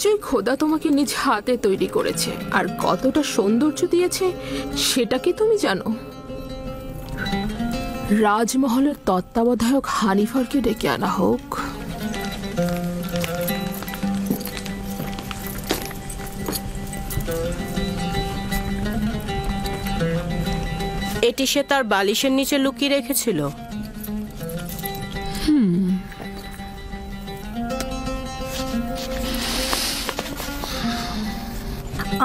নিশ্চয়ই খোদা তোমাকে নিজ হাতে তৈরি করেছে, আর কতটা সৌন্দর্য দিয়েছে সেটা কি তুমি জানো? রাজমহলের তত্ত্বাবধায়ক হানিফারকে ডেকে আনা হোক। এটি সে তার বালিশের নিচে লুকিয়ে রেখেছিল।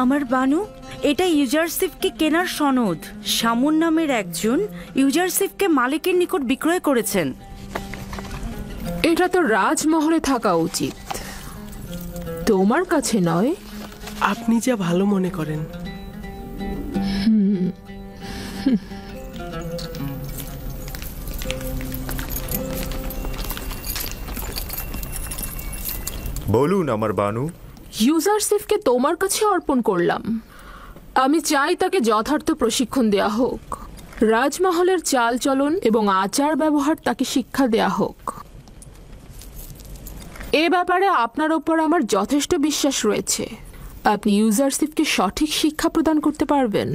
আমার বানু, এটা ইউজারশিপকে কেনার সনদ। শামুন নামের একজন ইউজারশিপকে মালিকের নিকট বিক্রয় করেছেন। এটা তো রাজমহলে থাকা উচিত, তোমার কাছে নয়। আপনি যা ভালো মনে করেন। বলুন আমার বানু। ইউজারশিপকে তোমার কাছে অর্পণ করলাম। আমি চাই তাকে যথার্থ প্রশিক্ষণ দেয়া হোক। রাজমহলের চালচলন এবং আচার ব্যবহার তাকে শিক্ষা দেয়া হোক। এ ব্যাপারে আপনার ওপর আমার যথেষ্ট বিশ্বাস রয়েছে। আপনি ইউজারশিপকে সঠিক শিক্ষা প্রদান করতে পারবেন।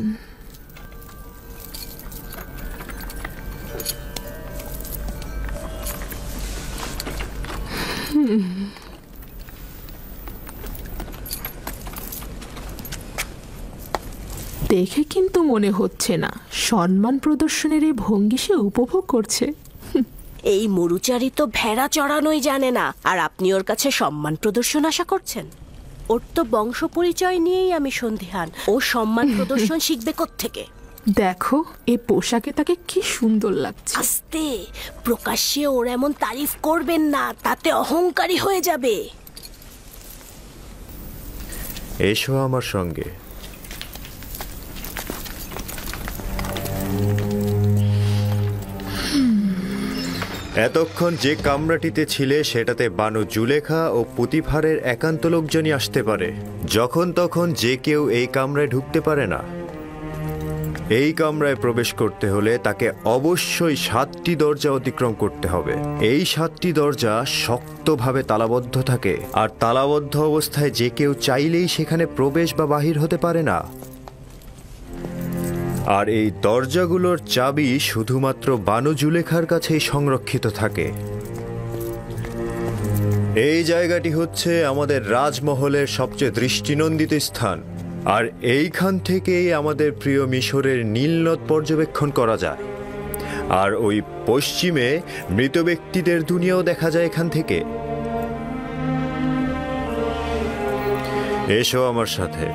দেখে কিন্তু মনে হচ্ছে না সম্মান প্রদর্শনের এই ভঙ্গি সে উপভোগ করছে। এই মরুচারী তো ভেড়া চড়ানোই জানে না, আর আপনি ওর কাছে সম্মান প্রদর্শন আশা করছেন? ওর তো বংশ পরিচয় নিয়েই আমি সন্দিহান। ও সম্মান প্রদর্শন শিখবে কোত্থেকে? দেখো, এই পোশাকে তাকে কি সুন্দর লাগছে। আস্তে, প্রকাশ্যে ওর এমন তারিফ করবেন না, তাতে অহংকারী হয়ে যাবে। এসো আমার সঙ্গে। এতক্ষণ যে কামরাটিতে ছিলে সেটাতে বানু জুলেখা ও পুতিফারের একান্ত লোকজনই আসতে পারে। যখন তখন যে কেউ এই কামরায় ঢুকতে পারে না। এই কামরায় প্রবেশ করতে হলে তাকে অবশ্যই 7টি দরজা অতিক্রম করতে হবে। এই 7টি দরজা শক্তভাবে তালাবদ্ধ থাকে, আর তালাবদ্ধ অবস্থায় যে কেউ চাইলেই সেখানে প্রবেশ বা বাহির হতে পারে না। আর এই দরজাগুলোর চাবি শুধুমাত্র বানু জুলেখার কাছেই সংরক্ষিত থাকে। এই জায়গাটি হচ্ছে আমাদের রাজমহলের সবচেয়ে দৃষ্টিনন্দিত স্থান, আর এইখান থেকেই আমাদের প্রিয় মিশরের নীলনদ পর্যবেক্ষণ করা যায়। আর ওই পশ্চিমে মৃত ব্যক্তিদের দুনিয়াও দেখা যায় এখান থেকে। এসো আমার সাথে।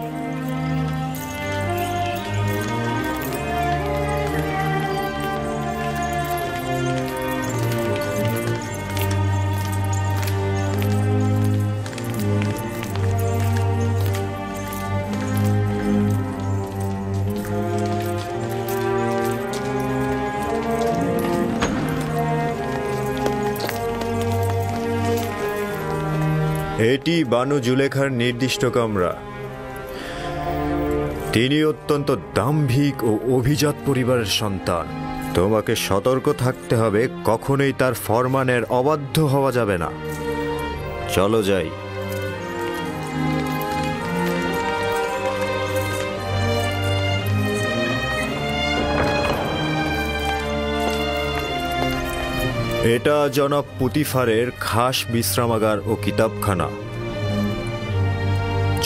এটি বানু জুলেখার নির্দিষ্ট কামরা। তিনি অত্যন্ত দাম্ভিক ও অভিজাত পরিবারের সন্তান। তোমাকে সতর্ক থাকতে হবে, কখনোই তার ফরমানের অবাধ্য হওয়া যাবে না। চলো যাই। এটা জনাব পুতিফারের খাস বিশ্রামাগার ও কিতাবখানা।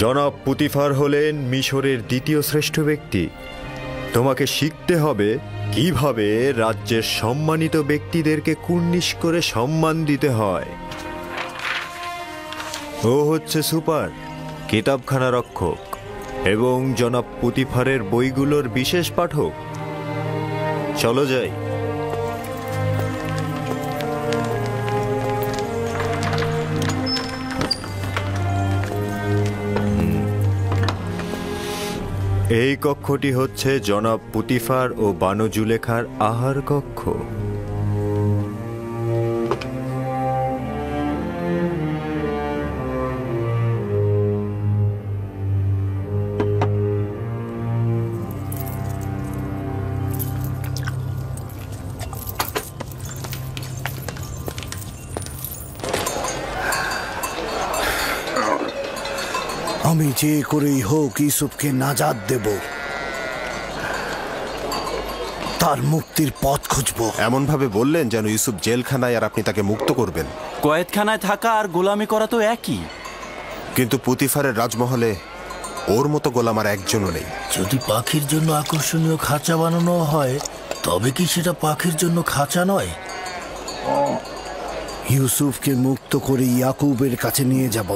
জনাব পুতিফার হলেন মিশরের দ্বিতীয় শ্রেষ্ঠ ব্যক্তি। তোমাকে শিখতে হবে কিভাবে রাজ্যের সম্মানিত ব্যক্তিদেরকে কুর্নিশ করে সম্মান দিতে হয়। ও হচ্ছে সুপার, কিতাবখানা রক্ষক এবং জনাব পুতিফারের বইগুলোর বিশেষ পাঠক। চলো যাই। এই কক্ষটি হচ্ছে জনাব পুতিফার ও বানু জুলেখার আহার কক্ষ। আমি যে করেই হোক ইউসুফকে নাজাত দেব, তার মুক্তির পথ খুঁজব। এমন ভাবে বললেন যেন ইউসুফ জেলখানায় আর আপনি তাকে মুক্ত করবেন। কয়েদখানায় থাকা আর গোলামি করা তো একই। কিন্তু পুতিফারের রাজমহলে ওর মতো গোলাম আর একজনও নেই। যদি পাখির জন্য আকর্ষণীয় খাঁচা বানানো হয়, তবে কি সেটা পাখির জন্য খাঁচা নয়? ইউসুফকে মুক্ত করে ইয়াকুবের কাছে নিয়ে যাব।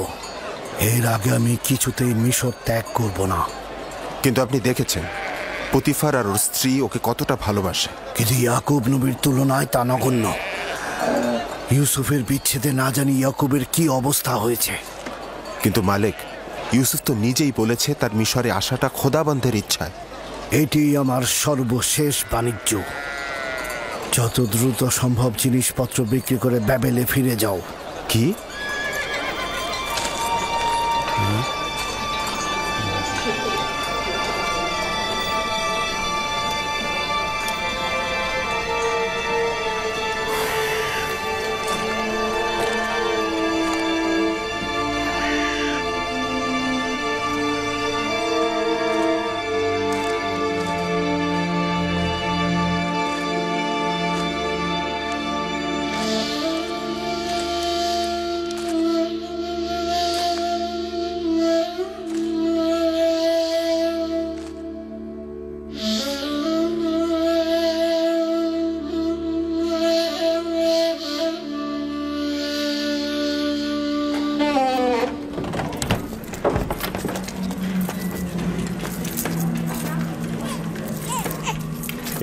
এর আগে আমি কিছুতেই মিশর ত্যাগ করব না। কিন্তু আপনি দেখেছেন পুতিফার আর ওর স্ত্রী ওকে কতটা ভালোবাসে। কিন্তু ইয়াকুব নবীর তুলনায় তা নগণ্য। ইউসুফের বিচ্ছেদে না জানি ইয়াকুবের কি অবস্থা হয়েছে। কিন্তু মালিক, ইউসুফ তো নিজেই বলেছে তার মিশরে আসাটা খোদাবন্ধের ইচ্ছায়। এটি আমার সর্বশেষ বাণিজ্য। যত দ্রুত সম্ভব জিনিসপত্র বিক্রি করে ব্যাবেলে ফিরে যাও। কি?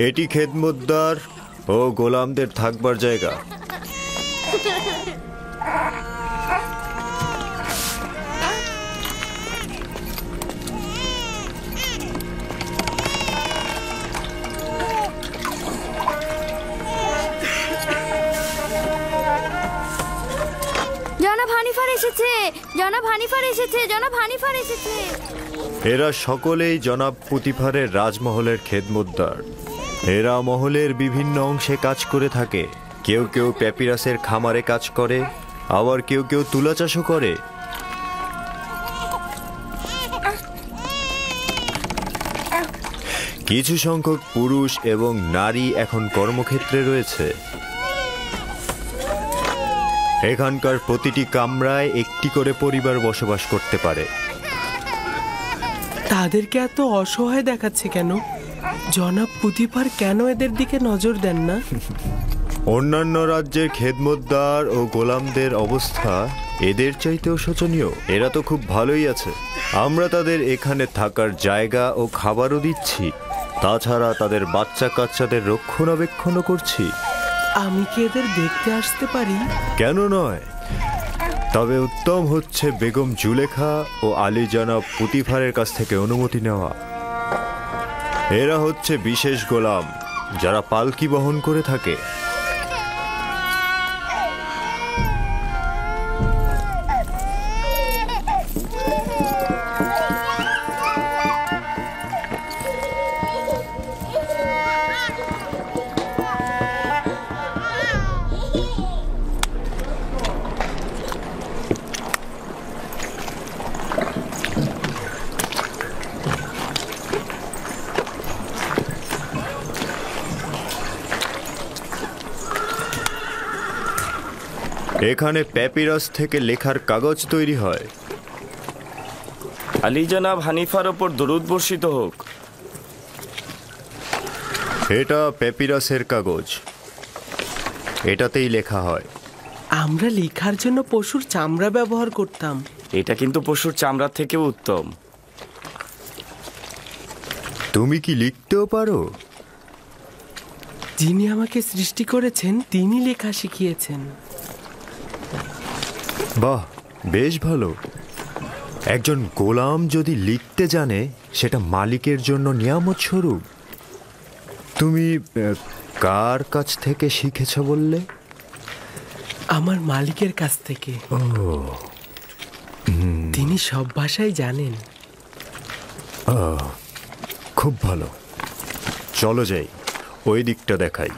এটি খেদমতদার ও গোলামদের থাকবার জায়গা। জনাব হানিফার এসেছে, জনাব হানিফার এসেছে, জনাব হানিফার এসেছে। এরা সকলেই জনাব পুতিফারের রাজমহলের খেদমতদার। এরা মহলের বিভিন্ন অংশে কাজ করে থাকে। কেউ কেউ প্যাপিরাসের খামারে কাজ করে, আবার কেউ কেউ তুলা চাষও করে। কিছু সংখ্যক পুরুষ এবং নারী এখন কর্মক্ষেত্রে রয়েছে। এখানকার প্রতিটি কামরায় একটি করে পরিবার বসবাস করতে পারে। তাদেরকে এত অসহায় দেখাচ্ছে কেন? জনাব পুতিফার কেন এদের দিকে নজর দেন না? অন্যান্য রাজ্যের খেদমতদার ও গোলামদের অবস্থা এদের চাইতেও শোচনীয়। এরা তো খুব ভালোই আছে। আমরা তাদের এখানে থাকার জায়গা ও খাবারও দিচ্ছি, তাছাড়া তাদের বাচ্চা কাচ্চাদের রক্ষণাবেক্ষণও করছি। আমি কি এদের দেখতে আসতে পারি? কেন নয়? তবে উত্তম হচ্ছে বেগম জুলেখা ও আলী জনাব পুতিফারের কাছ থেকে অনুমতি নেওয়া। এরা হচ্ছে বিশেষ গোলাম যারা পালকি বহন করে থাকে। এখানে প্যাপিরাস থেকে লেখার কাগজ তৈরি হয়। আলী জনাব হানিফার ওপর দরুদ বর্ষিত হোক। এটা প্যাপিরাসের কাগজ, এটাতেই লেখা হয়। আমরা লেখার জন্য পশুর চামড়া ব্যবহার করতাম। এটা কিন্তু পশুর চামড়ার থেকেও উত্তম। তুমি কি লিখতেও পারো? যিনি আমাকে সৃষ্টি করেছেন তিনি লেখা শিখিয়েছেন। বাহ, বেশ ভালো। একজন গোলাম যদি লিখতে জানে সেটা মালিকের জন্য নিয়ামত স্বরূপ। তুমি কার কাছ থেকে শিখেছ বললে? আমার মালিকের কাছ থেকে। তিনি সব ভাষাই জানেন। খুব ভালো, চলো যাই, ওই দিকটা দেখাই।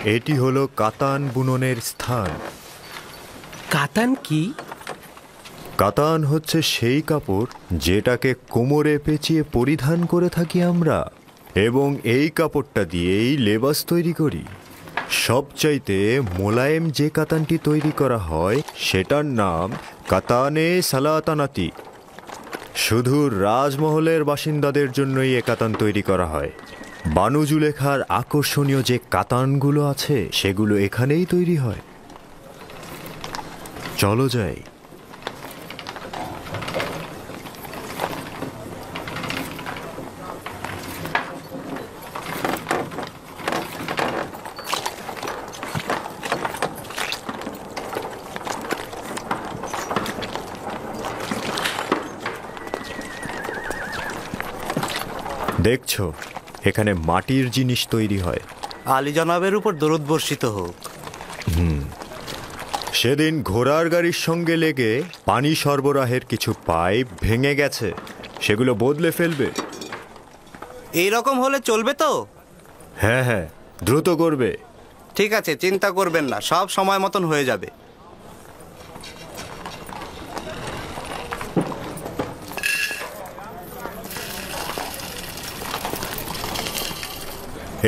এটি হলো কাতান বুননের স্থান। কাতান কি? কাতান হচ্ছে সেই কাপড় যেটাকে কোমরে পেঁচিয়ে পরিধান করে থাকি আমরা, এবং এই কাপড়টা দিয়েই লেবাস তৈরি করি। সবচাইতে মোলায়েম যে কাতানটি তৈরি করা হয় সেটার নাম কাতানে সালাতানাতি। শুধু রাজমহলের বাসিন্দাদের জন্যই এ কাতান তৈরি করা হয়। বানু জুলেখার আকর্ষণীয় যে কাতানগুলো আছে সেগুলো এখানেই তৈরি হয়। চলো যাই। দেখছো, এখানে মাটির জিনিস তৈরি হয়। আলী জনাবের উপর দরুদ বর্ষিত হোক। সেদিন ঘোড়ার গাড়ির সঙ্গে লেগে পানি সরবরাহের কিছু পাইপ ভেঙে গেছে, সেগুলো বদলে ফেলবে। এই রকম হলে চলবে তো? হ্যাঁ হ্যাঁ, দ্রুত করবে। ঠিক আছে, চিন্তা করবেন না, সব সময় মতন হয়ে যাবে।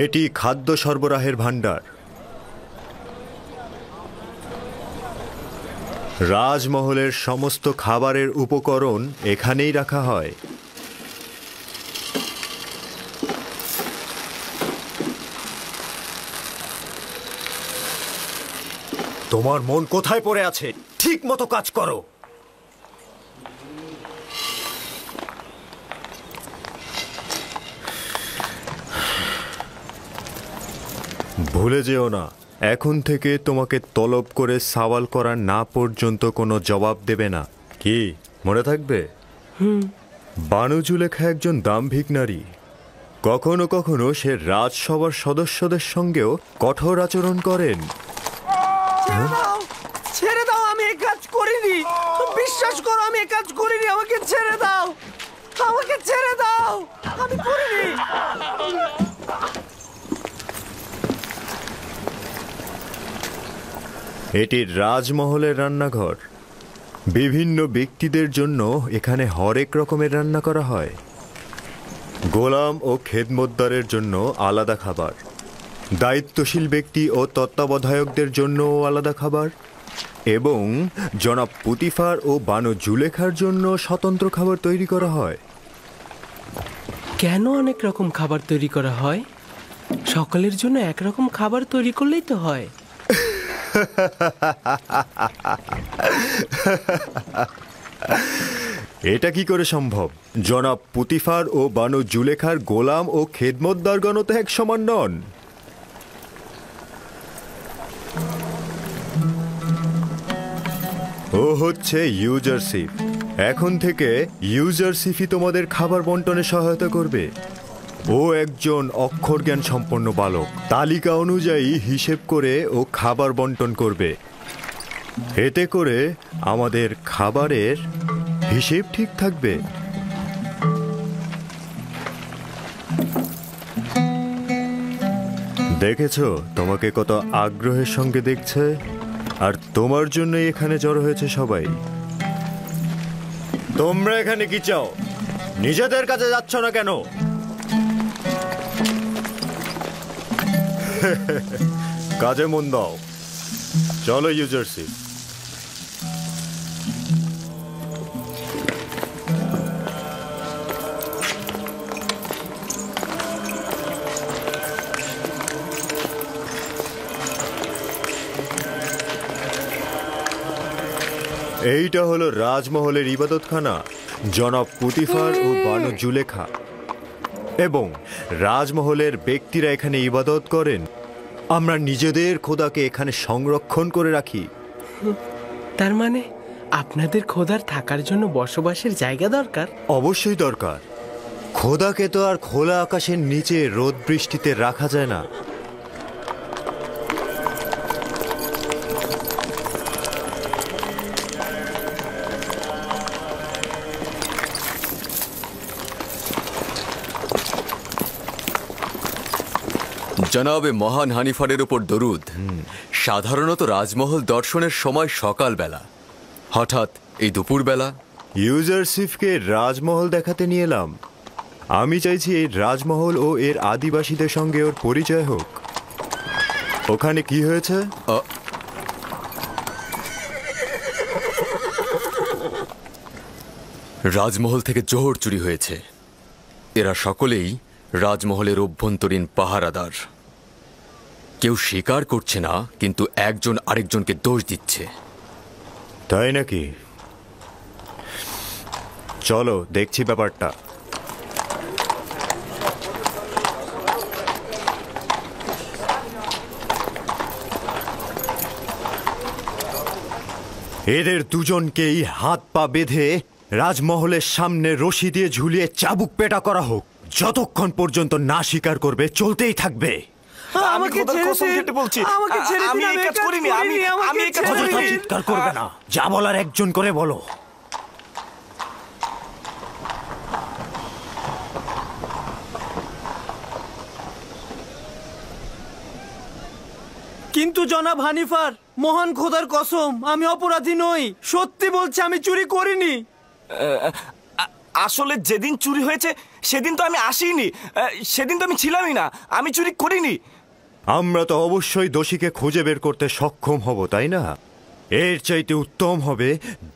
এটি খাদ্য সরবরাহের ভাণ্ডার। রাজমহলের সমস্ত খাবারের উপকরণ এখানেই রাখা হয়। তোমার মন কোথায় পড়ে আছে? ঠিক মতো কাজ করো। ভুলে যেও না, এখন থেকে তোমাকে তলব করে সওয়াল করা না পর্যন্ত কোনো জবাব দেবে না। কি মনে থাকবে? বানু জুলেখা একজন দাম্ভিক নারী। কখনো কখনো সে রাজসভার সদস্যদের সঙ্গেও কঠোর আচরণ করেন। ছেড়ে দাও, আমি এই কাজ করিনি। বিশ্বাস করো, আমি এই কাজ করিনি। আমাকে ছেড়ে দাও, আমাকে ছেড়ে দাও, আমি করিনি। এটি রাজমহলের রান্নাঘর। বিভিন্ন ব্যক্তিদের জন্য এখানে হরেক রকমের রান্না করা হয়। গোলাম ও খেদমতদারের জন্য আলাদা খাবার, দায়িত্বশীল ব্যক্তি ও তত্ত্বাবধায়কদের জন্যও আলাদা খাবার, এবং জনাব পুতিফার ও বানু জুলেখার জন্য স্বতন্ত্র খাবার তৈরি করা হয়। কেন অনেক রকম খাবার তৈরি করা হয়? সকলের জন্য একরকম খাবার তৈরি করলেই তো হয়। এটা কি করে সম্ভব? জনাব পুতিফার ও বানু জুলেখার গোলাম ও খেদমতদারগণ তো এক সমান নন। ও হচ্ছে ইউজারশিপ। এখন থেকে ইউজারশিপই তোমাদের খাবার বন্টনে সহায়তা করবে। ও একজন অক্ষর জ্ঞান সম্পন্ন বালক, তালিকা অনুযায়ী হিসেব করে ও খাবার বন্টন করবে। এতে করে আমাদের খাবারের হিসেব ঠিক থাকবে। দেখেছো তোমাকে কত আগ্রহের সঙ্গে দেখছে, আর তোমার জন্য এখানে জড়ো হয়েছে সবাই। তোমরা এখানে কি চাও? নিজেদের কাছে যাচ্ছ না কেন? কাজে মন দাও। চলো ইউজারশিপ। এইটা হলো রাজমহলের ইবাদতখানা। জনাব পুতিফার ও বানু জুলেখা এবং রাজমহলের ব্যক্তিরা এখানে ইবাদত করেন। আমরা নিজেদের খোদাকে এখানে সংরক্ষণ করে রাখি। তার মানে আপনাদের খোদার থাকার জন্য বসবাসের জায়গা দরকার? অবশ্যই দরকার। খোদাকে তো আর খোলা আকাশের নিচে রোদ বৃষ্টিতে রাখা যায় না। জনাবে মহান হানিফারের উপর দরুদ। সাধারণত রাজমহল দর্শনের সময় সকালবেলা, হঠাৎ এই দুপুরবেলা। ইউজারসিফকে রাজমহল দেখাতে নিয়ে এলাম। আমি চাইছি এই রাজমহল ও এর আদিবাসীদের সঙ্গে ওর পরিচয় হোক। ওখানে কি হয়েছে? রাজমহল থেকে জোহর চুরি হয়েছে। এরা সকলেই রাজমহলের অভ্যন্তরীণ পাহারাদার। কেউ স্বীকার করছে না, কিন্তু একজন আরেকজনকে দোষ দিচ্ছে। তাই নাকি? চলো দেখছি ব্যাপারটা। এদের দুজনকেই হাত পা বেঁধে রাজমহলের সামনে রশি দিয়ে ঝুলিয়ে চাবুক পেটা করা হোক। যতক্ষণ পর্যন্ত না স্বীকার করবে চলতেই থাকবে। চিৎকার করবে না, যা বলার একজন করে বলো। কিন্তু জনাব হানিফার, মহান খোদার কসম, আমি অপরাধী নই। সত্যি বলছি, আমি চুরি করিনি। আসলে যেদিন চুরি হয়েছে সেদিন তো আমি আসিনি, সেদিন তো আমি ছিলামই না। আমি চুরি করিনি। আমরা তো অবশ্যই দোষীকে খুঁজে বের করতে সক্ষম হব, তাই না? এর চাইতে উত্তম হবে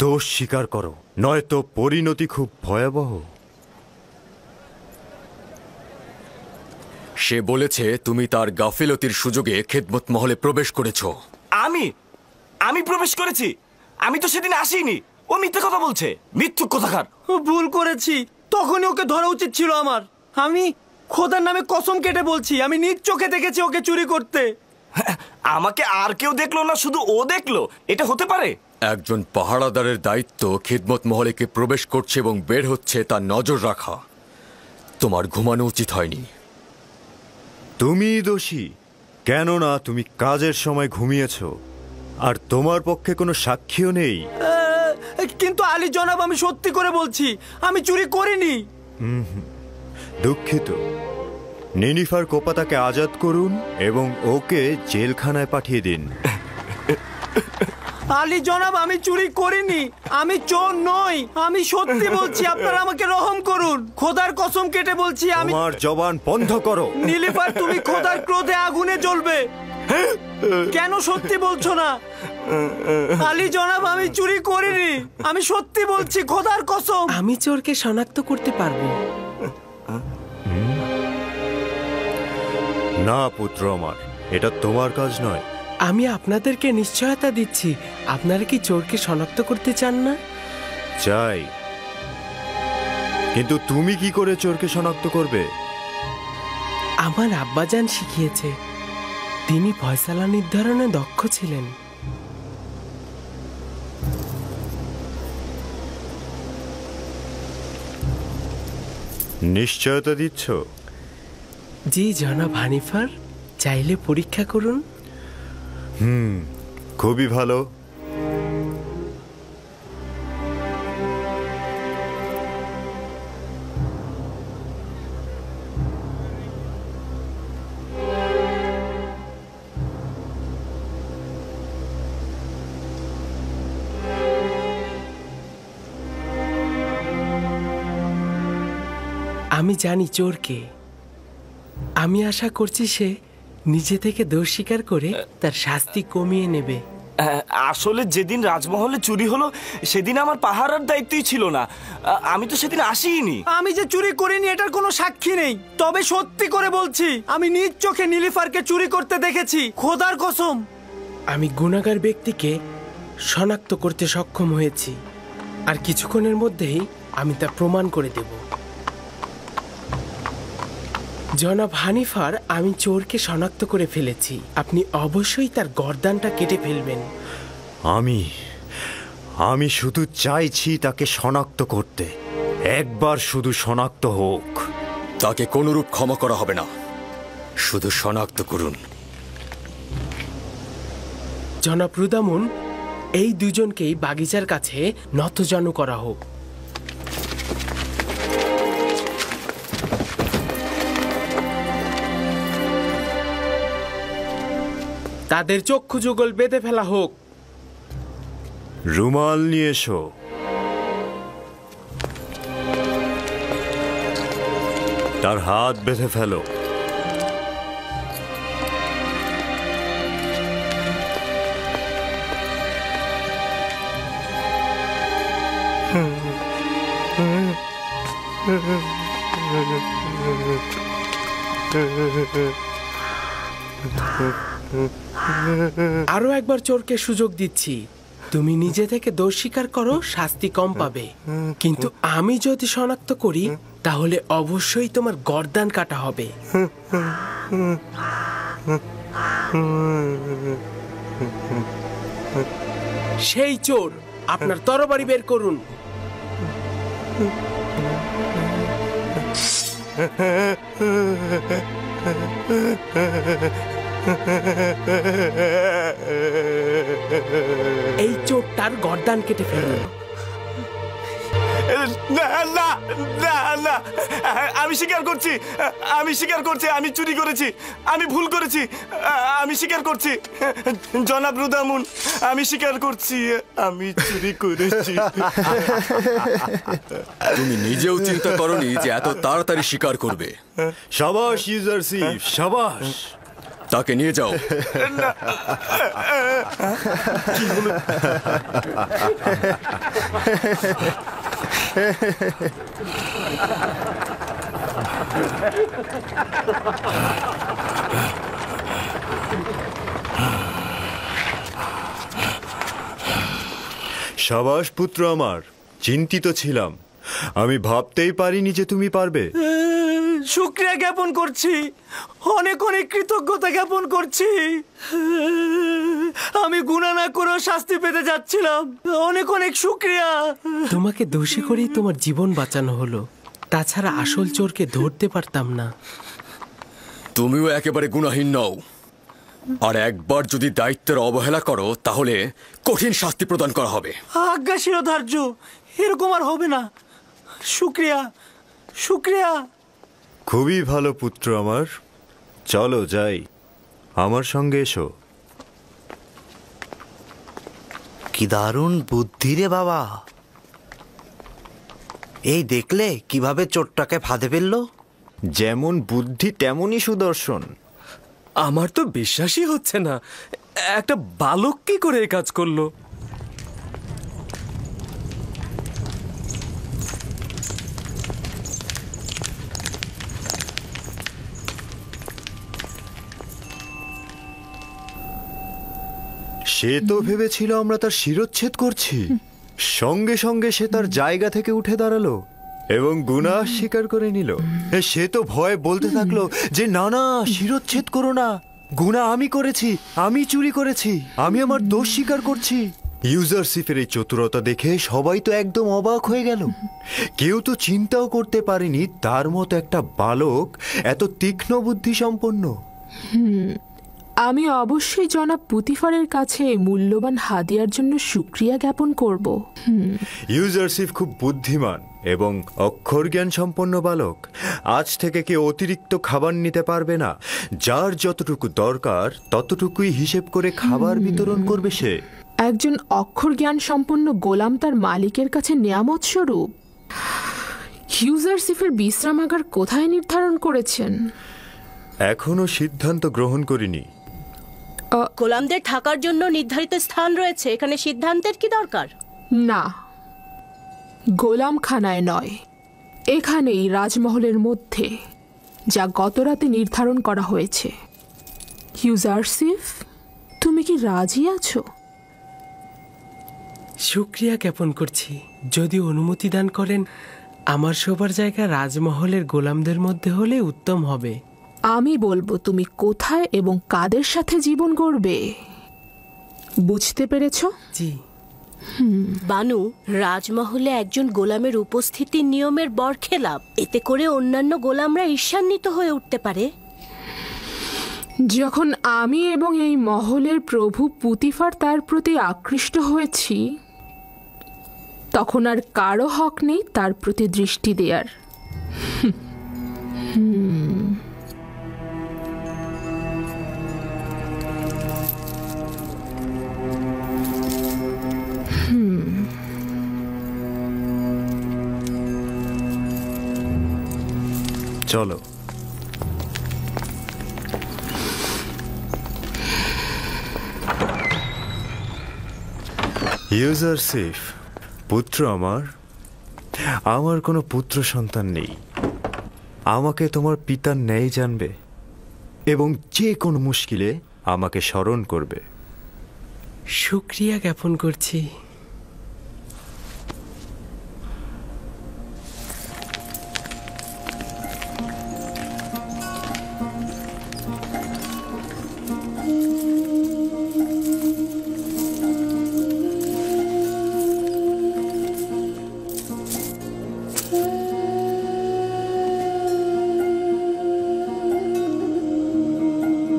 দোষ স্বীকার করো, নয়তো পরিণতি খুব ভয়াবহ। সে বলেছে তুমি তার গাফিলতির সুযোগে খেদমত মহলে প্রবেশ করেছ। আমি প্রবেশ করেছি? আমি তো সেদিন আসিনি। ও মিথ্যে কথা বলছে, মিথ্যুক কথাকার। ভুল করেছি, তখনই ওকে ধরা উচিত ছিল আমার। আমি খোদার নামে কসম কেটে বলছি, আমি নিজ চোখে দেখেছি ওকে চুরি করতে। আমাকে আর কেউ দেখলো না, শুধু ও দেখলো? এটা হতে পারে? একজন পাহারাদারের দায়িত্ব খেদমত মহলে কে প্রবেশ করছে এবং বের হচ্ছে তা নজর রাখা। তোমার ঘুমানো উচিত হয়নি। তুমি দোষী, কেননা তুমি কাজের সময় ঘুমিয়েছ, আর তোমার পক্ষে কোনো সাক্ষীও নেই। কিন্তু আলী জনাব, আমি সত্যি করে বলছি, আমি চুরি করিনি। দুঃখিত। নিনিফার কোপাতাকে আজাদ করুন এবং ওকে জেলখানায় পাঠিয়ে দিন। আলী জনাব, আমি চুরি করিনি, আমি চোর নই, আমি সত্যি বলছি। আপনারা আমাকে রহম করুন, খোদার কসম কেটে বলছি। আমি তোমার জবান বন্ধ করো। নীলিফার, তুমি খোদার ক্রোধে আগুনে জ্বলবে। কেন সত্যি বলছো না? আলী জনাব, আমি চুরি করিনি, আমি সত্যি বলছি, খোদার কসম। আমি চোরকে শনাক্ত করতে পারবো। না পুত্র আমার, এটা তোমার কাজ নয়। আমি আপনাদেরকে নিশ্চয়তা দিচ্ছি। আপনারা কি চোরকে শনাক্ত করতে চান না? চাই, কিন্তু তুমি কি করে চোরকে শনাক্ত করবে? আমার আব্বাজান শিখিয়েছে, তিনি ফয়সালা নির্ধারণে দক্ষ ছিলেন। নিশ্চয়তা দিচ্ছ? জি জনাব হানিফার, চাইলে পরীক্ষা করুন। খুবই ভালো। আমি জানি চোরকে। আমি আশা করছি সে নিজে থেকে দোষ স্বীকার করে তার শাস্তি কমিয়ে নেবে। আসলে যেদিন রাজমহলে চুরি হলো সেদিন আমার পাহারার দায়িত্বই ছিল না। আমি তো সেদিন আসিনি। আমি যে চুরি করিনি এটার কোনো সাক্ষী নেই, তবে সত্যি করে বলছি, আমি নিজ চোখে নীলিফারকে চুরি করতে দেখেছি, খোদার কসম। আমি গুনাহগার ব্যক্তিকে শনাক্ত করতে সক্ষম হয়েছি, আর কিছুক্ষণের মধ্যেই আমি তা প্রমাণ করে দেব। জনাব হানিফার, আমি চোরকে শনাক্ত করে ফেলেছি। আপনি অবশ্যই তার গর্দানটা কেটে ফেলবেন। আমি শুধু চাইছি তাকে শনাক্ত করতে। একবার শুধু শনাক্ত হোক। তাকে কোনরূপ ক্ষমা করা হবে না, শুধু শনাক্ত করুন। জনাব রুদামুন, এই দুজনকেই বাগিচার কাছে নতজানু করা হোক। তাদের চক্ষু যুগল বেঁধে ফেলা হোক। রুমাল নিয়ে এসো। তার হাত বেঁধে ফেলো। আরো একবার চোরকে সুযোগ দিচ্ছি, তুমি নিজে থেকে দোষ স্বীকার করো, শাস্তি কম পাবে। কিন্তু আমি যদি শনাক্ত করি তাহলে অবশ্যই তোমার গর্দান কাটা হবে। সেই চোর, আপনার তরবারি বের করুন। এই চোরটার গর্দান কেটে ফেলুন। না না না না, আমি স্বীকার করছি, আমি স্বীকার করছি, আমি চুরি করেছি, আমি ভুল করেছি, আমি স্বীকার করছি জনাব রুদামুন, আমি স্বীকার করছি আমি চুরি করেছি। তুমি নিজেও চিন্তা করনি যে এত তাড়াতাড়ি স্বীকার করবে। সাবাস ইউজারশিপ, সাবাস। তাকে নিয়ে যাও। সাবাস পুত্র আমার, চিন্তিত ছিলাম, আমি ভাবতেই পারিনি যে তুমি পারবে। শুকরিয়া জ্ঞাপন করছি, অনেক অনেক কৃতজ্ঞতা জ্ঞাপন করছি। আমি গুনাহ না করেও শাস্তি পেতে যাচ্ছিলাম, অনেক অনেক শুকরিয়া। তোমাকে দোষী করেই তোমার জীবন বাঁচানো হলো, তাছাড়া আসল চোরকে ধরতে পারতাম না। তুমিও একেবারে গুনাহীন নও, আর একবার যদি দায়িত্বের অবহেলা করো তাহলে কঠিন শাস্তি প্রদান করা হবে। আজ্ঞা শিরোধার্য, এরকম আর হবে না। শুকরিয়া, শুকরিয়া। খুবই ভালো পুত্র আমার, চলো যাই, আমার সঙ্গে এসো। কি দারুণ বুদ্ধি রে বাবা! এই দেখলে কিভাবে চোরটাকে ফাঁদে ফেললো? যেমন বুদ্ধি তেমনই সুদর্শন। আমার তো বিশ্বাসই হচ্ছে না, একটা বালক কি করে এই কাজ করলো। সে তো ভেবেছিল আমরা তার শিরচ্ছেদ করছি, সঙ্গে সঙ্গে সে তার জায়গা থেকে উঠে দাঁড়ালো এবং গুনাহ স্বীকার করে নিল। সে তো ভয়ে বলতে থাকলো যে না না, শিরচ্ছেদ করো না, গুনাহ আমি করেছি, আমি চুরি করেছি, আমি আমার দোষ স্বীকার করছি। ইউজারশিপের এই চতুরতা দেখে সবাই তো একদম অবাক হয়ে গেল। কেউ তো চিন্তাও করতে পারেনি তার মতো একটা বালক এত তীক্ষ্ণ বুদ্ধি সম্পন্ন। আমি অবশ্যই জনাব পুতিফারের কাছে মূল্যবান হাদিয়ার জন্য শুকরিয়া জ্ঞাপন করব। ইউজারশিপ খুব বুদ্ধিমান এবং অক্ষর জ্ঞান সম্পন্ন বালক। আজ থেকে কেউ অতিরিক্ত খাবার নিতে পারবে না, যার যতটুকু দরকার ততটুকুই হিসেব করে খাবার বিতরণ করবে সে। একজন অক্ষর জ্ঞান সম্পন্ন গোলাম তার মালিকের কাছে নিয়ামত স্বরূপ। ইউজারশিপের বিশ্রামাগার কোথায় নির্ধারণ করেছেন? এখনো সিদ্ধান্ত গ্রহণ করিনি। গোলামদের থাকার জন্য নির্ধারিত স্থান রয়েছে, এখানে সিদ্ধান্তের কি দরকার? না, গোলামখানায় নয়, এখানেই রাজমহলের মধ্যে, যা গতরাতে নির্ধারণ করা হয়েছে। ইউজারশিপ, তুমি কি রাজি আছো? শুকরিয়া জ্ঞাপন করছি, যদি অনুমতি দান করেন আমার শোবার জায়গা রাজমহলের গোলামদের মধ্যে হলে উত্তম হবে। আমি বলবো তুমি কোথায় এবং কাদের সাথে জীবন গড়বে। বুঝতে পেরেছ? জি। বানু, রাজমহলে একজন গোলামের উপস্থিতি নিয়মের বরখেলাপ। এতে করে অন্যান্য গোলামরা ঈর্ষান্বিত হয়ে উঠতে পারে। যখন আমি এবং এই মহলের প্রভু পুতিফার তার প্রতি আকৃষ্ট হয়েছি, তখন আর কারো হক নেই তার প্রতি দৃষ্টি দেয়ার। চলো। ইউজারশিপ, পুত্র আমার কোনো পুত্র সন্তান নেই। আমাকে তোমার পিতার ন্যায় জানবে এবং যে কোনো মুশকিলে আমাকে স্মরণ করবে। শুক্রিয়া জ্ঞাপন করছি।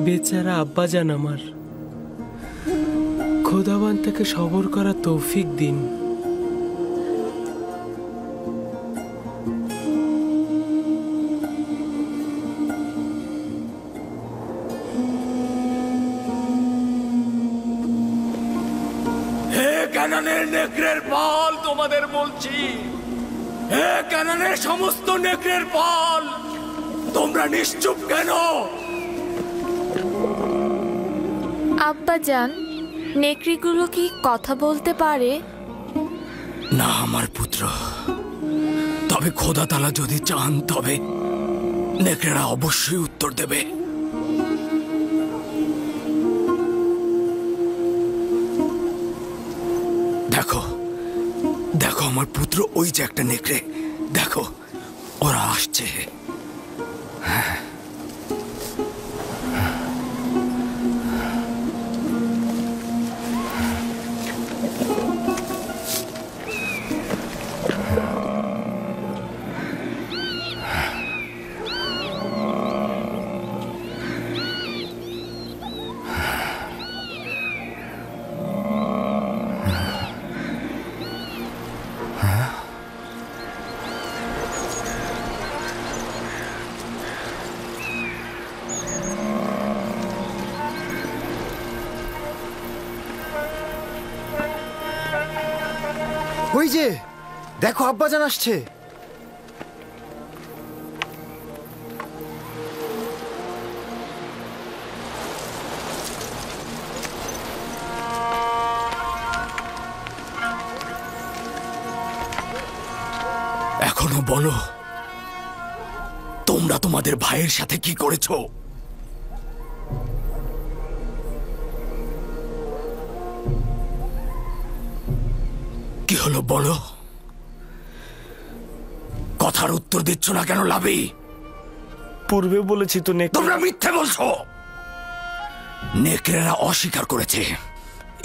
বেচারা আব্বাজান আমার, খোদাবান তাকে সবর করা তৌফিক দিন। হে কানানের নেকড়ের পাল, তোমাদের বলছি, হে কানানের সমস্ত নেকড়ের পাল, তোমরা নিশ্চুপ কেন? আব্বাজান, নেকড়িগুলো কি কথা বলতে পারে? না আমার পুত্র, তবে খোদা তাআলা যদি চান তবে নেকড়েরা অবশ্যই উত্তর দেবে। দেখো দেখো আমার পুত্র, ওই যে একটা নেকড়ে, দেখো ওরা আসছে। হ্যাঁ, ওই যে দেখো আব্বাজান আসছে। এখনো বলো, তোমরা তোমাদের ভাইয়ের সাথে কি করেছো? কি হলো বলো? কথার উত্তর দিচ্ছ না কেন লাভি? পূর্বে বলেছি তো তোমরা মিথ্যে বলছো। নেকড়েরা অস্বীকার করেছে,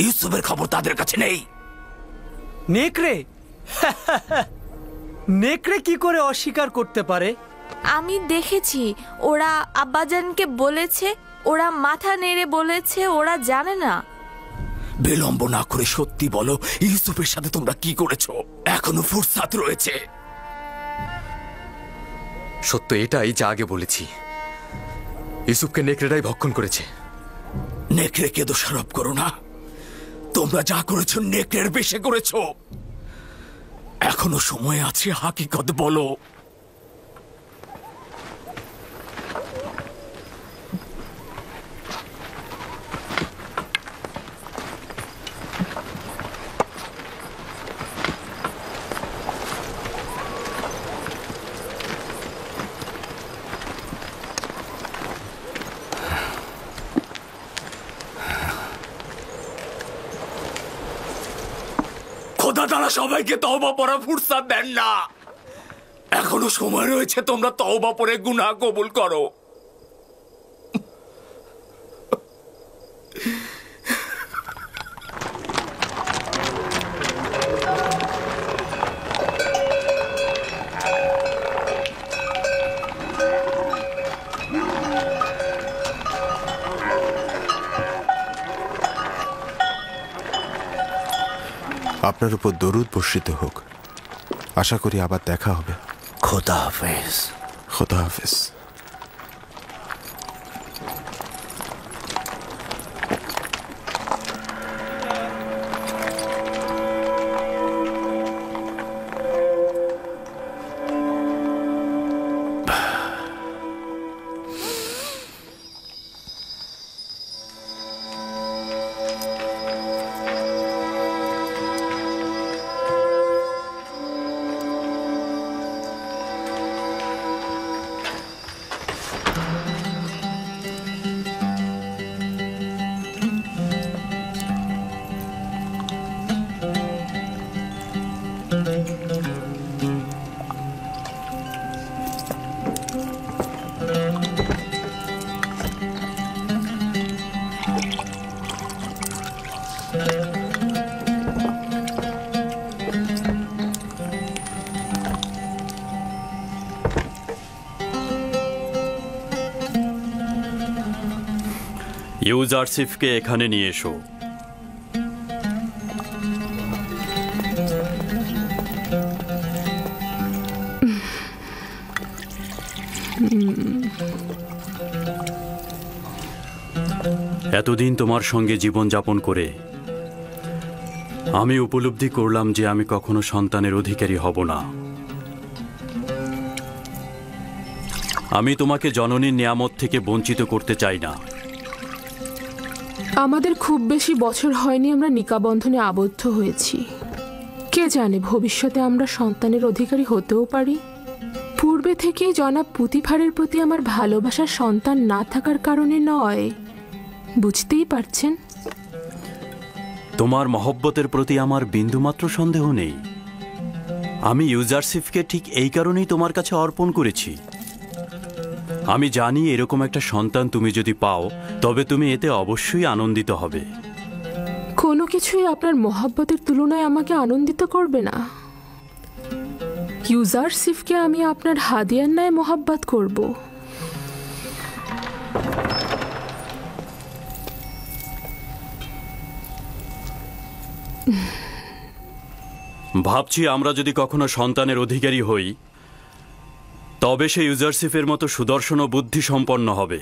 ইউসুফের খবর তাদের কাছে নেই। নেকড়ে? নেকড়ে কি করে অস্বীকার করতে পারে? আমি দেখেছি, ওরা আব্বাজানকে বলেছে, ওরা মাথা নেড়ে বলেছে ওরা জানে না। বিলম্ব না করে সত্যি বলো, ইউসুফের সাথে তোমরা কি করেছো? এখনো ফুরসাত রয়েছে। সত্য এটাই যা আগে বলেছি, ইউসুফকে নেকড়েরাই ভক্ষণ করেছে। নেকড়েকে দোষারোপ করো না, তোমরা যা করেছো নেকড়ের বেশে করেছো। এখনো সময় আছে, হাকিকত বলো। খোদা তাআলা সবাইকে তওবা পড়ার ফুরসাত দেন না। এখনো সময় রয়েছে, তোমরা তওবা পড়ে গুনাহ কবুল করো। আপনার উপর দরুদ বর্ষিত হোক। আশা করি আবার দেখা হবে। খোদা হাফেজ। খোদা হাফেজ। ইউজারসিফকে এখানে নিয়ে এসো। এতদিন তোমার সঙ্গে জীবনযাপন করে আমি উপলব্ধি করলাম যে আমি কখনো সন্তানের অধিকারী হব না। আমি তোমাকে জননীর নিয়ামত থেকে বঞ্চিত করতে চাই না। আমাদের খুব বেশি বছর হয়নি আমরা নিকাবন্ধনে আবদ্ধ হয়েছি। কে জানে ভবিষ্যতে আমরা সন্তানের অধিকারী হতেও পারি। পূর্বে থেকেই জনাব পুতিফারের প্রতি আমার ভালোবাসার সন্তান না থাকার কারণে নয়, বুঝতেই পারছেন। তোমার মহব্বতের প্রতি আমার বিন্দুমাত্র সন্দেহ নেই। আমি ইউজারসিফকে ঠিক এই কারণেই তোমার কাছে অর্পণ করেছি। আমি জানি এরকম একটা সন্তান তুমি যদি পাও তবে তুমি এতে অবশ্যই আনন্দিত হবে। কোনো কিছুই আপনার মহব্বতের তুলনায় আমাকে আনন্দিত করবে না। ইউজারসিফকে আমি আপনার হাদিয়ার ন্যায় মহব্বত করব। ভাবছি আমরা যদি কখনো সন্তানের অধিকারী হই তবে সে ইউজারসিফের মতো সুদর্শন ও বুদ্ধি সম্পন্ন হবে।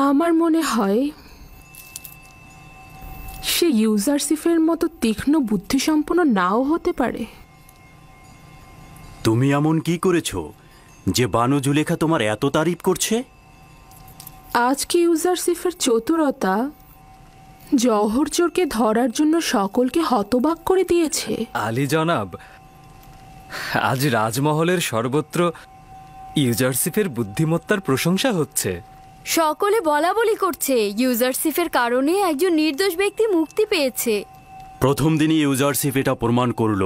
আমার মনে হয় সে ইউজারসিফের মতো তীক্ষ্ণ বুদ্ধিসম্পন্ন নাও হতে পারে। তুমি এমন কি করেছো যে বানু জুলেখা তোমার এত তারিফ করছে? আজকে ইউজারসিফের চতুরতা জওহর চোরকে ধরার জন্য সকলকে হতবাক করে দিয়েছে। আলী জনাব, আজ রাজমহলের সর্বত্র ইউজারসিফের বুদ্ধিমত্তার প্রশংসা হচ্ছে। সকলে বলা বলি করছে ইউজারসিফের কারণে একজন নির্দোষ ব্যক্তি মুক্তি পেয়েছে। প্রথম দিনই ইউজারসিফ এটা প্রমাণ করল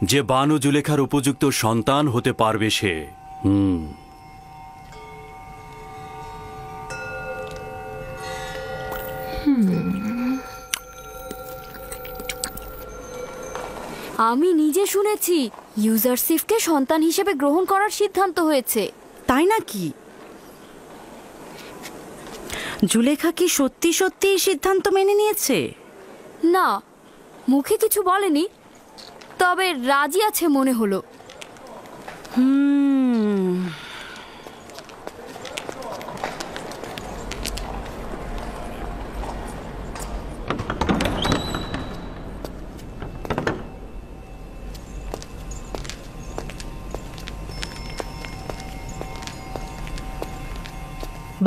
যে বানু জুলেখার উপযুক্ত সন্তান হতে পারবে সে। আমি নিজে শুনেছি ইউজারসিফকে সন্তান হিসেবে গ্রহণ করার সিদ্ধান্ত হয়েছে। তাই নাকি? জুলেখা কি সত্যি সত্যি এই সিদ্ধান্ত মেনে নিয়েছে? না, মুখে কিছু বলেনি, তবে রাজি আছে মনে হলো।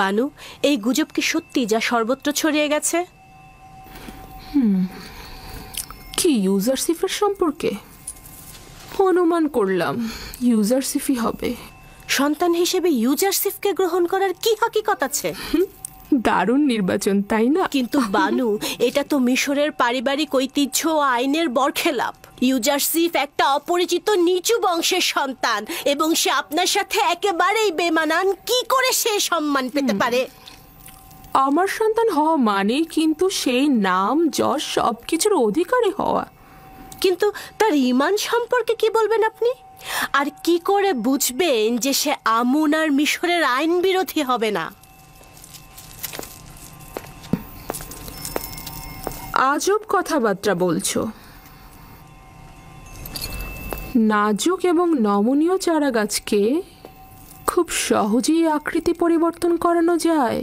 বানু, এই গুজব কি সত্যি যা সর্বত্র ছড়িয়ে গেছে? কি ইউজারসিফের সম্পর্কে? অনুমান করলাম ইউজারসিফই হবে। সন্তান হিসেবে ইউজারসিফকে গ্রহণ করার কি হাকিকত আছে? দারুণ নির্বাচন, তাই না? কিন্তু বানু, এটা তো মিশরের পারিবারিক ঐতিহ্য ও আইনের বরখেলাপ। ইউজারসিফ একটা অপরিচিত নিচু বংশের সন্তান এবং সে আপনার সাথে একেবারেই বেমানান। কি করে সে সম্মান পেতে পারে? আমার সন্তান হওয়া মানে কিন্তু সেই নাম যশ সবকিছুর অধিকারী হওয়া। কিন্তু তার ঈমান সম্পর্কে কি বলবেন আপনি? আর কি করে বুঝবেন যে সে আমুন আর মিশরের আইন বিরোধী হবে না? আজব কথাবার্তা বলছো। নাজুক এবং নমনীয় চারা গাছকে খুব সহজেই আকৃতি পরিবর্তন করানো যায়।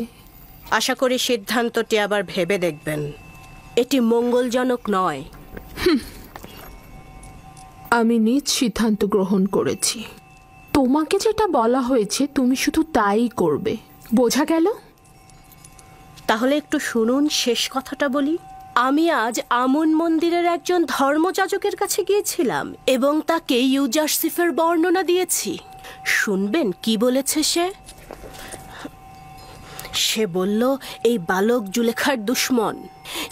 আশা করি সিদ্ধান্তটি আবার ভেবে দেখবেন। এটি মঙ্গলজনক নয়। আমি নিজ সিদ্ধান্ত গ্রহণ করেছি। তোমাকে যেটা বলা হয়েছে তুমি শুধু তাই করবে, বোঝা গেল? তাহলে একটু শুনুন, শেষ কথাটা বলি। আমি আজ আমুন মন্দিরের একজন ধর্মযাজকের কাছে গিয়েছিলাম এবং তাকে ইউজারসিফের বর্ণনা দিয়েছি। শুনবেন কি বলেছে সে? সে বলল এই বালক জুলেখার দুশ্মন।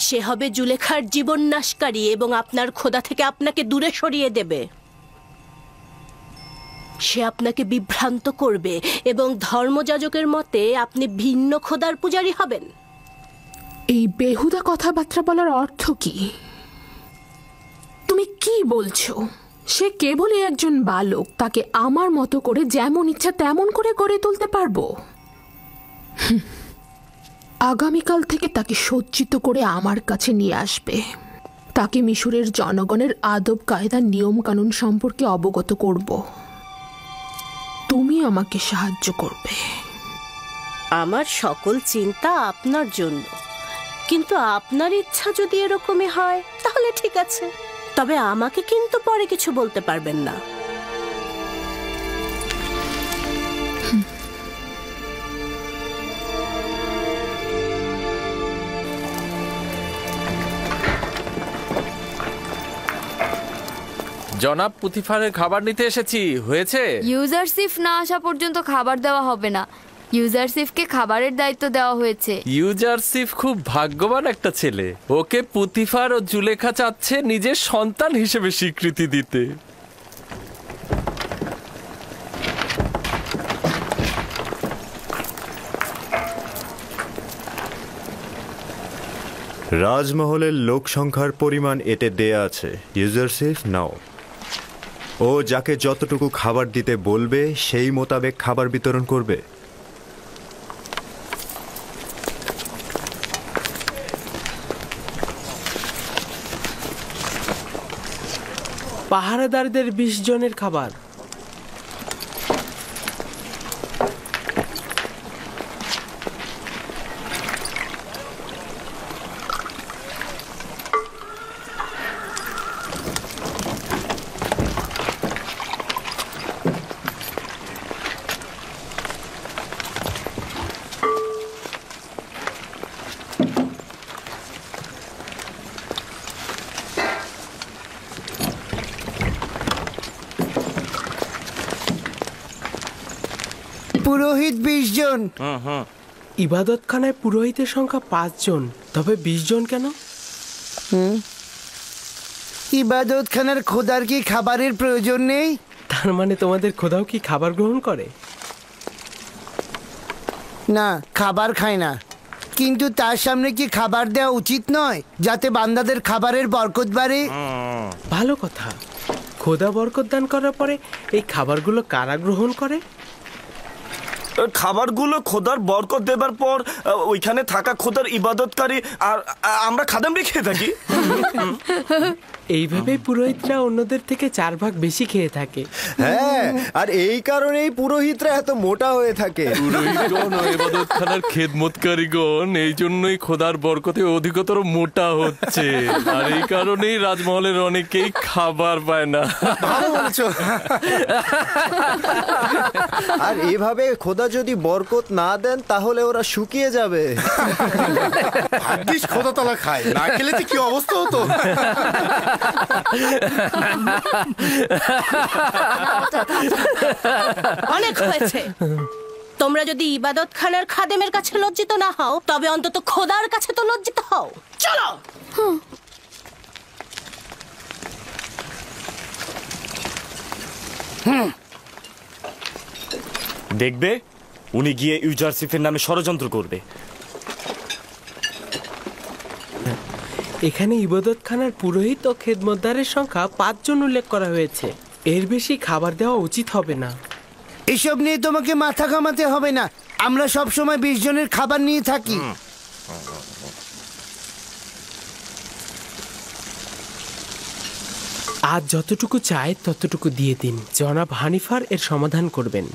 সে হবে জুলেখার জীবন নাশকারী এবং আপনার খোদা থেকে আপনাকে দূরে সরিয়ে দেবে। সে আপনাকে বিভ্রান্ত করবে এবং ধর্মযাজকের মতে আপনি ভিন্ন খোদার পূজারী হবেন। এই বেহুদা কথাবার্তা বলার অর্থ কি? তুমি কি বলছো? সে কেবলই একজন বালক, তাকে আমার মতো করে যেমন ইচ্ছা তেমন করে গড়ে তুলতে পারবো। আগামীকাল থেকে তাকে সজ্জিত করে আমার কাছে নিয়ে আসবে। তাকে মিশরের জনগণের আদব কায়দা নিয়ম কানুন সম্পর্কে অবগত করব। তুমি আমাকে সাহায্য করবে। আমার সকল চিন্তা আপনার জন্য, কিন্তু আপনার ইচ্ছা যদি এরকমই হয় তাহলে ঠিক আছে, তবে আমাকে কিন্তু পরে কিছু বলতে পারবেন না। জনাব পুতিফারের খাবার নিতে এসেছি। হয়েছে? ইউজারসিফ না আসা পর্যন্ত খাবার দেওয়া হবে না। ইউজারসিফকে খাবারের দায়িত্ব দেওয়া হয়েছে। ইউজারসিফ খুব ভাগ্যবান একটা ছেলে। ওকে পুতিফার ও জুলেখা চাচ্ছে নিজের সন্তান হিসেবে স্বীকৃতি দিতে। রাজমহলের লোক সংখ্যার পরিমাণ এতে দেয়া আছে। ইউজারসিফ নাও। ও যাকে যতটুকু খাবার দিতে বলবে সেই মোতাবেক খাবার বিতরণ করবে। পাহারাদারদের 20 জনের খাবার। পুরোহিত 20 জন। ইবাদতখানায় পুরোহিতের সংখ্যা 5 জন, তবে 20 জন কেন? ইবাদতখানার খোদার কি খাবারের প্রয়োজন নেই? তার মানে তোমাদের খোদাও কি খাবার গ্রহণ করে? না, খাবার খায় না, কিন্তু তার সামনে কি খাবার দেওয়া উচিত নয়, যাতে বান্দাদের খাবারের বরকত বাড়ে? ভালো কথা। খোদা বরকত দান করার পরে এই খাবারগুলো কারা গ্রহণ করে? খাবারগুলো খোদার বরকত দেবার পর ওইখানে থাকা খোদার ইবাদতকারী আর আমরা খাদেমরা খেয়ে থাকি। এইভাবেই পুরোহিতরা অন্যদের থেকে 4 ভাগ বেশি খেয়ে থাকে। হ্যাঁ, আর এই কারণেই পুরোহিতরা এত মোটা হয়ে থাকে। পুরোহিতগণ ও ইবাদতখানার খেদমতকারীগণ এই জন্যই খোদার বরকতে অধিকতর মোটা হচ্ছে, আর এই কারণেই রাজমহলের অনেকেই খাবার পায় না। আর এভাবে খোদা যদি বরকত না দেন তাহলে ওরা শুকিয়ে যাবে। ভাগ্যিস খোদা তলা খায়, না খেলে কি অবস্থা হতো। অনেক হয়েছে। তোমরা যদি ইবাদত খানার খাদেমের কাছে লজ্জিত না হও, তবে অন্তত খোদার কাছে তো লজ্জিত হও। চলো। দেখবে উনি গিয়ে ইউজারসিফের নামে ষড়যন্ত্র করবে। এখানে ইবাদতখানার পুরোহিত ও খেদমতদারের সংখ্যা 5 জন উল্লেখ করা হয়েছে। এর বেশি খাবার দেওয়া উচিত হবে না। এসব নিয়ে তোমাকে মাথা ঘামাতে হবে না, আমরা সব সময় 20 জনের খাবার নিয়ে থাকি। আজ যতটুকু চাই ততটুকু দিয়ে দিন। জনাব হানিফার এর সমাধান করবেন।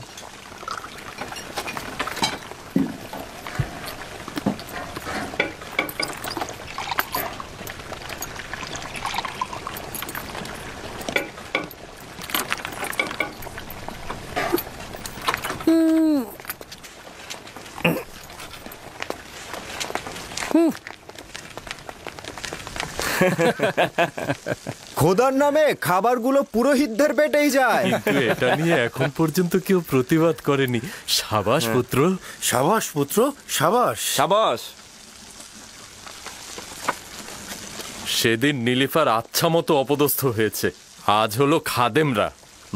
খোদার নামে খাবারগুলো পুরোহিতদের পেটেই যায়। কিন্তু এটা নিয়ে এখন পর্যন্ত কেউ প্রতিবাদ করেনি। সাবাস পুত্র, সাবাস পুত্র, সাবাস সাবাস। সেদিন নীলিফার আচ্ছা মতো অপদস্থ হয়েছে, আজ হলো খাদেমরা।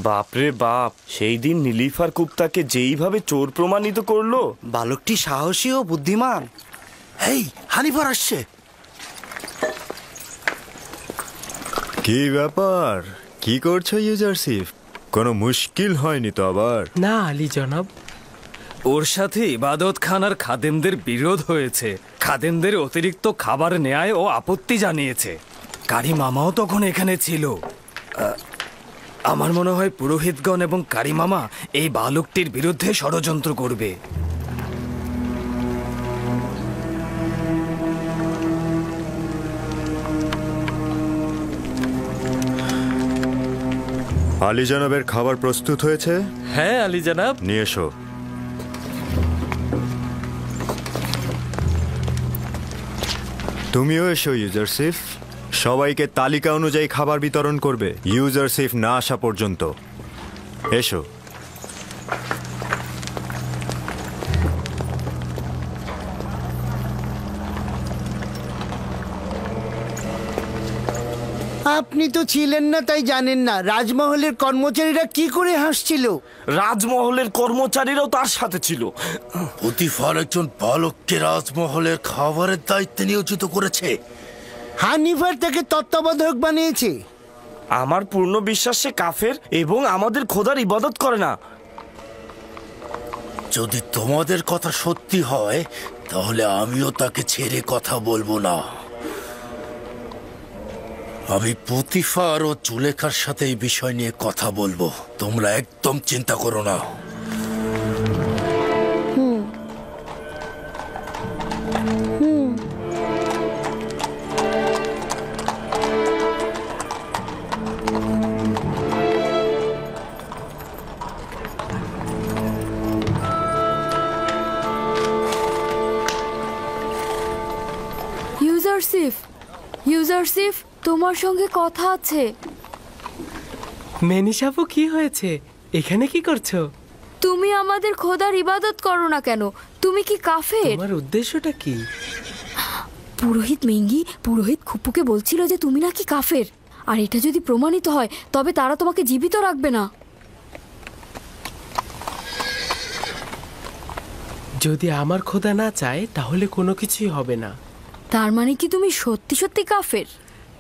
বাপরে বাপ, সেই দিন নীলিফার কুপ্তাকে যেইভাবে চোর প্রমাণিত করলো। বালকটি সাহসী ও বুদ্ধিমান। এই হানিফার আসছে। কি ব্যাপার, কি করছো ইউজারসিফ? কোনো মুশকিল হয়নি তো আবার? না আলী জনাব, ওর সাথে ইবাদত খানার খাদেমদের বিরোধ হয়েছে। খাদেমদের অতিরিক্ত খাবার নেয়ায় ও আপত্তি জানিয়েছে। কারি মামাও তখন এখানে ছিল। আমার মনে হয় পুরোহিতগণ এবং কারি মামা এই বালকটির বিরুদ্ধে ষড়যন্ত্র করবে। আলী জনাবের খাবার প্রস্তুত হয়েছে? হ্যাঁ আলী জনাব। নিয়ে এসো। তুমিও এসো ইউজারসিফ। সবাইকে তালিকা অনুযায়ী খাবার বিতরণ করবে ইউজারসিফ না আসা পর্যন্ত। এসো। আপনি তো ছিলেন না, তাই জানেন না রাজমহলের কর্মচারীরা কি করে হাসছিল। রাজমহলের কর্মচারীরাও তার সাথে ছিল। পুতিফার একজন বালককে রাজমহলের খাবারের দায়িত্বে নিয়োজিত করেছে। হানিফার তাকে তত্ত্বাবধায়ক বানিয়েছে। আমার পূর্ণ বিশ্বাস সে কাফের এবং আমাদের খোদার ইবাদত করে না। যদি তোমাদের কথা সত্যি হয় তাহলে আমিও তাকে ছেড়ে কথা বলবো না। আমি পুতিফার ও জুলেখার সাথে এই বিষয় নিয়ে কথা বলবো, তোমরা একদম চিন্তা করো না। ইউজারসিফ, ইউজারসিফ, তোমার সঙ্গে কথা আছে। মেনিসাপু, কি হয়েছে? এখানে কি করছো? তুমি আমাদের খোদার ইবাদত করো না কেন? তুমি কি কাফের? তোমার উদ্দেশ্যটা কি? পুরোহিত মেঙ্গি পুরোহিত খুপুকে বলছিল যে তুমি নাকি কাফের, আর এটা যদি প্রমাণিত হয় তবে তারা তোমাকে জীবিত রাখবে না। যদি আমার খোদা না চায় তাহলে কোনো কিছুই হবে না। তার মানে কি তুমি সত্যি সত্যি কাফের?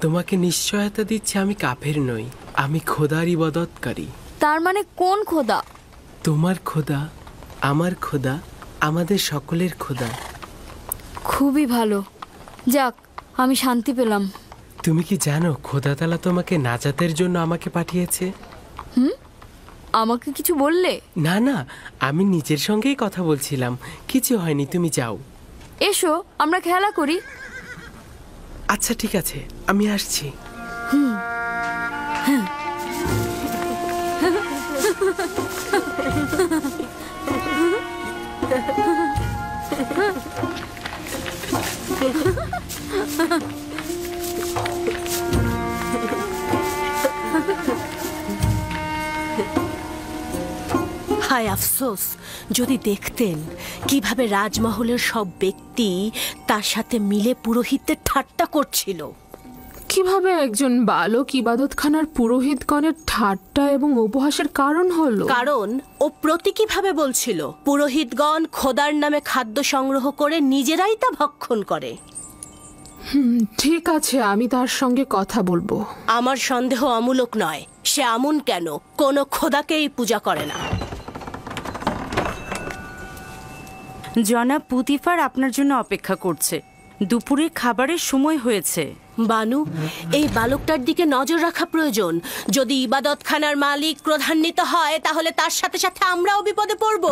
তোমাকে নিশ্চয়তা দিচ্ছি আমি কাফের নই, আমি খোদার ইবাদতকারী। তার মানে কোন খোদা? তোমার খোদা, আমার খোদা, আমাদের সকলের খোদা। খুবই ভালো, যাক আমি শান্তি পেলাম। তুমি কি জানো খোদা তাআলা তোমাকে নাজাতের জন্য আমাকে পাঠিয়েছে? আমাকে কিছু বললে? না না, আমি নিজের সঙ্গেই কথা বলছিলাম। কিছু হয়নি, তুমি যাও। এসো আমরা খেলা করি। আচ্ছা ঠিক আছে, আমি আসছি। হ্যাঁ। হায় আফসোস, যদি দেখতেন কিভাবে রাজমহলের সব ব্যক্তি তার সাথে মিলে পুরোহিতদের ঠাট্টা করছিল। কিভাবে একজন বালক ইবাদতখানার পুরোহিতগণের ঠাট্টা এবং উপহাসের কারণ হলো? কারণ ও প্রতীকীভাবে বলছিল পুরোহিতগণ খোদার নামে খাদ্য সংগ্রহ করে নিজেরাই তা ভক্ষণ করে। ঠিক আছে, আমি তার সঙ্গে কথা বলবো। আমার সন্দেহ অমূলক নয়। সে আমুন কেন কোনো খোদাকেই পূজা করে না। জনাব পুতিফার আপনার জন্য অপেক্ষা করছে। দুপুরের খাবারের সময় হয়েছে। বানু, এই বালকটার দিকে নজর রাখা প্রয়োজন। যদি ইবাদতখানার মালিক ক্রোধান্বিত হয় তাহলে তার সাথে সাথে আমরাও বিপদে পড়ব।